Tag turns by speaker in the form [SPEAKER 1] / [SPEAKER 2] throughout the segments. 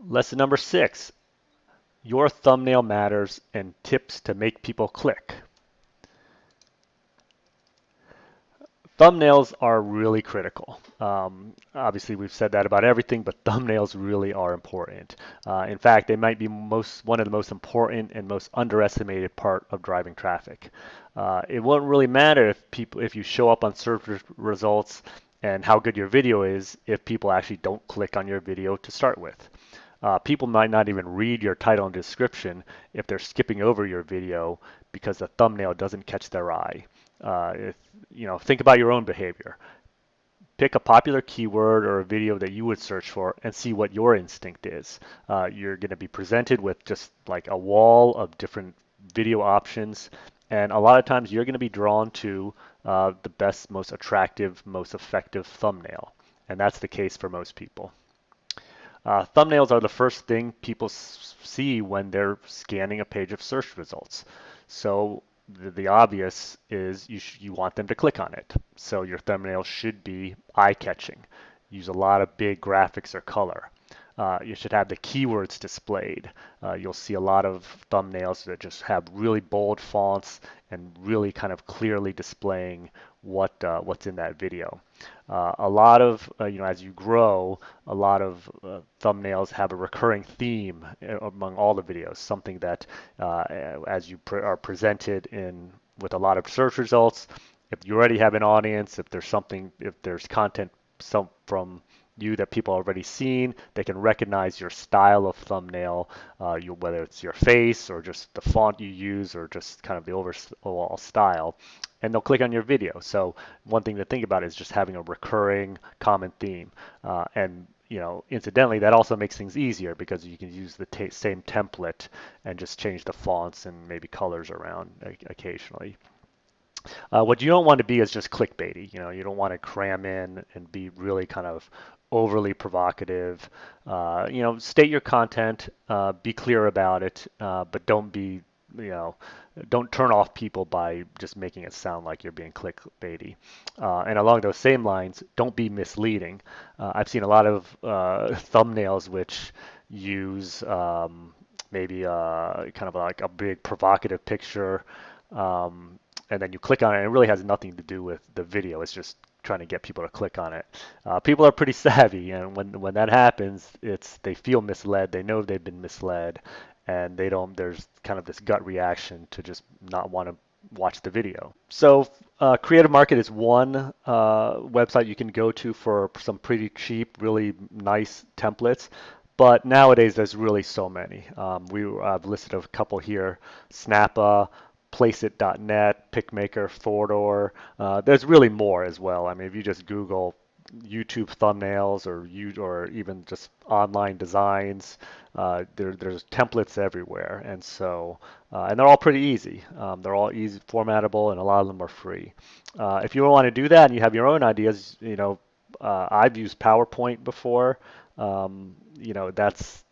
[SPEAKER 1] Lesson number 6, your thumbnail matters and tips to make people click. Thumbnails are really critical. Obviously, we've said that about everything, but thumbnails really are important. In fact, they might be one of the most important and most underestimated part of driving traffic. It won't really matter if you show up on search results and how good your video is if people actually don't click on your video to start with. People might not even read your title and description if they're skipping over your video because the thumbnail doesn't catch their eye. If, think about your own behavior. Pick a popular keyword or a video that you would search for and see what your instinct is. You're going to be presented with just like a wall of different video options, and a lot of times you're going to be drawn to the best, most attractive, most effective thumbnail, and that's the case for most people. Thumbnails are the first thing people see when they're scanning a page of search results. So the obvious is you want them to click on it. So your thumbnail should be eye-catching. Use a lot of big graphics or color. You should have the keywords displayed. You'll see a lot of thumbnails that just have really bold fonts and really kind of clearly displaying what's in that video. A lot of, as you grow, a lot of thumbnails have a recurring theme among all the videos, something that as you are presented in with a lot of search results, if you already have an audience, if there's content from you that people already seen, they can recognize your style of thumbnail, whether it's your face or just the font you use or just kind of the overall style, and they'll click on your video. So one thing to think about is just having a recurring common theme. And incidentally, that also makes things easier because you can use the same template and just change the fonts and maybe colors around occasionally. What you don't want to be is just clickbaity. You don't want to cram in and be really kind of overly provocative. State your content, be clear about it, but you know, don't turn off people by just making it sound like you're being clickbaity. And along those same lines, don't be misleading. I've seen a lot of thumbnails which use maybe kind of like a big provocative picture. And then you click on it, and it really has nothing to do with the video. It's just trying to get people to click on it. People are pretty savvy, and when that happens, they feel misled. They know they've been misled, and they don't. There's kind of this gut reaction to just not want to watch the video. So Creative Market is one website you can go to for some pretty cheap, really nice templates. But nowadays, there's really so many. I've listed a couple here: Snappa, Placeit.net, PicMaker, Thordor. There's really more as well. I mean, if you just Google YouTube thumbnails or even just online designs, there's templates everywhere, and they're all pretty easy. They're all easy formatable, and a lot of them are free. If you want to do that and you have your own ideas, I've used PowerPoint before. That's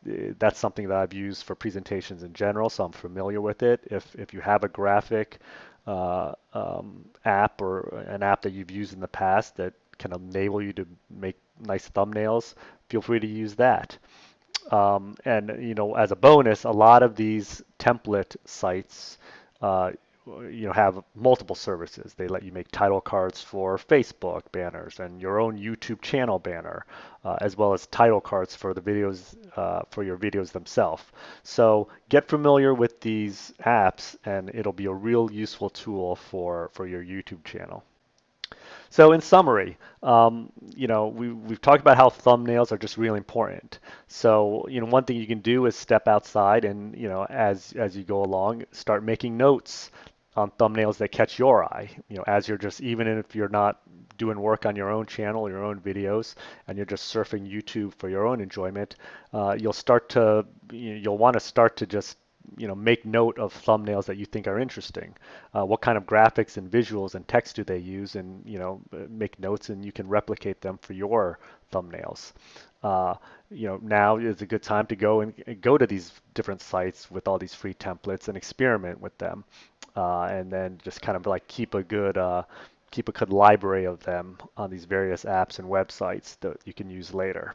[SPEAKER 1] something that I've used for presentations in general, so I'm familiar with it. If you have a graphic app or an app that you've used in the past that can enable you to make nice thumbnails, feel free to use that. And as a bonus, a lot of these template sites, uh, have multiple services. They let you make title cards for Facebook banners and your own YouTube channel banner, as well as title cards for the videos, for your videos themselves. So get familiar with these apps, and it'll be a real useful tool for your YouTube channel. So in summary, we've talked about how thumbnails are just really important. So, one thing you can do is step outside and, as you go along, start making notes on thumbnails that catch your eye. As even if you're not doing work on your own channel, your own videos, and you're just surfing YouTube for your own enjoyment, you'll want to start to just make note of thumbnails that you think are interesting. What kind of graphics and visuals and text do they use, and make notes, and you can replicate them for your thumbnails. Now is a good time to go to these different sites with all these free templates and experiment with them, and then just kind of like keep a good library of them on these various apps and websites that you can use later.